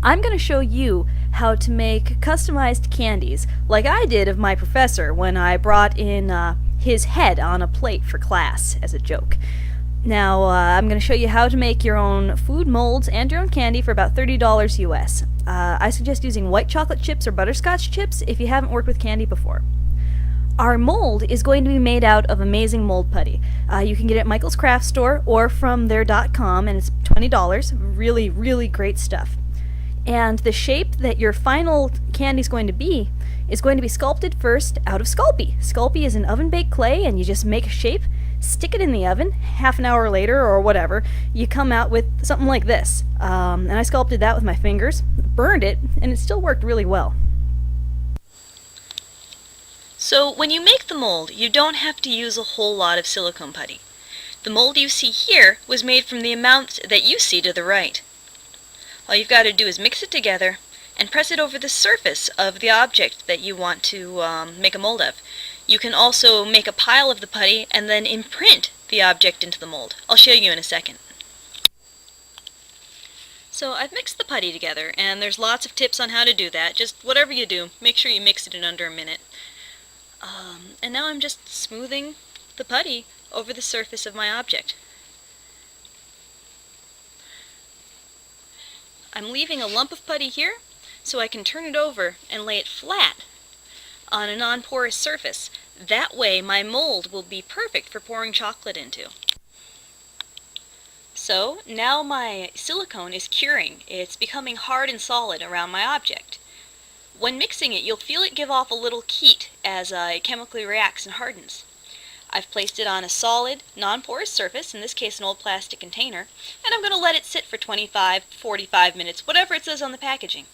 I'm going to show you how to make customized candies, like I did of my professor when I brought in his head on a plate for class as a joke. Now, I'm going to show you how to make your own food molds and your own candy for about $30 US. I suggest using white chocolate chips or butterscotch chips if you haven't worked with candy before. Our mold is going to be made out of amazing mold putty. You can get it at Michael's Craft Store or from their .com, and it's $20. Really, really great stuff. And the shape that your final candy is going to be sculpted first out of Sculpey. Sculpey is an oven-baked clay, and you just make a shape, stick it in the oven. Half an hour later, or whatever, you come out with something like this. And I sculpted that with my fingers, burned it, and it still worked really well. So when you make the mold, you don't have to use a whole lot of silicone putty. The mold you see here was made from the amount that you see to the right. All you've got to do is mix it together and press it over the surface of the object that you want to make a mold of. You can also make a pile of the putty and then imprint the object into the mold. I'll show you in a second. So I've mixed the putty together, and there's lots of tips on how to do that. Just whatever you do, make sure you mix it in under a minute. And now I'm just smoothing the putty over the surface of my object. I'm leaving a lump of putty here so I can turn it over and lay it flat on a non-porous surface. That way my mold will be perfect for pouring chocolate into. So now my silicone is curing. It's becoming hard and solid around my object. When mixing it, you'll feel it give off a little heat as it chemically reacts and hardens. I've placed it on a solid, non-porous surface, in this case an old plastic container, and I'm going to let it sit for 25-45 minutes, whatever it says on the packaging.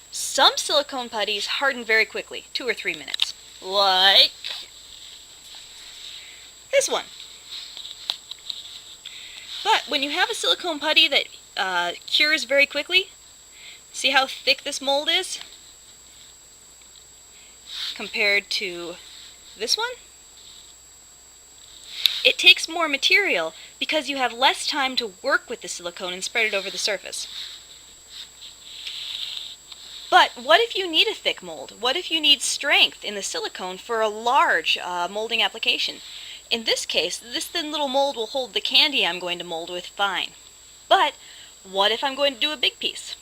Some silicone putties harden very quickly, 2 or 3 minutes, like this one. But when you have a silicone putty that cures very quickly, see how thick this mold is compared to this one? It takes more material because you have less time to work with the silicone and spread it over the surface. But what if you need a thick mold? What if you need strength in the silicone for a large molding application? In this case, this thin little mold will hold the candy I'm going to mold with fine. But what if I'm going to do a big piece?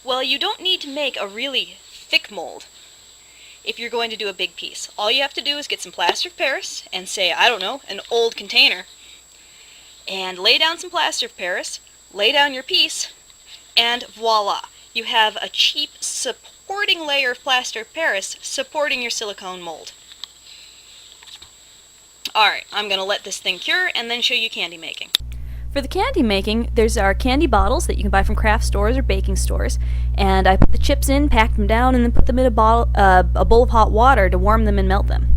Well, you don't need to make a really thick mold if you're going to do a big piece. All you have to do is get some plaster of Paris and say, I don't know, an old container, and lay down some plaster of Paris, lay down your piece, and voila! You have a cheap supporting layer of plaster of Paris supporting your silicone mold. Alright, I'm going to let this thing cure and then show you candy making. For the candy making, there's our candy bottles that you can buy from craft stores or baking stores, and I put the chips in, packed them down, and then put them in a bowl of hot water to warm them and melt them.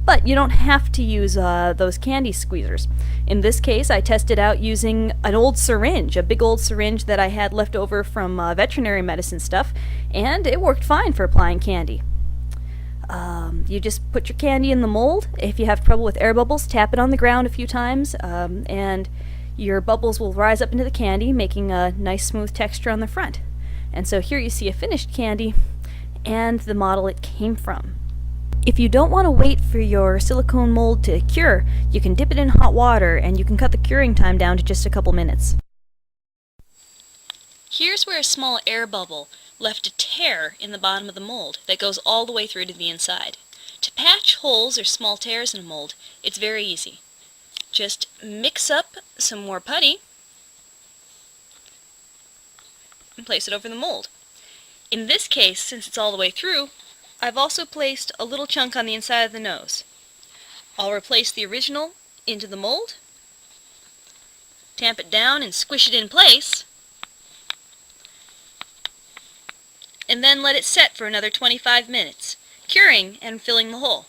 But you don't have to use those candy squeezers. In this case, I tested out using an old syringe, a big old syringe that I had left over from veterinary medicine stuff, and it worked fine for applying candy. You just put your candy in the mold. If you have trouble with air bubbles, tap it on the ground a few times, and your bubbles will rise up into the candy, making a nice smooth texture on the front. And so here you see a finished candy and the model it came from. If you don't want to wait for your silicone mold to cure, you can dip it in hot water and you can cut the curing time down to just a couple minutes. Here's where a small air bubble left a tear in the bottom of the mold that goes all the way through to the inside. To patch holes or small tears in a mold, it's very easy. Just mix up some more putty and place it over the mold. In this case, since it's all the way through, I've also placed a little chunk on the inside of the nose. I'll replace the original into the mold, tamp it down and squish it in place, and then let it set for another 25 minutes, curing and filling the hole.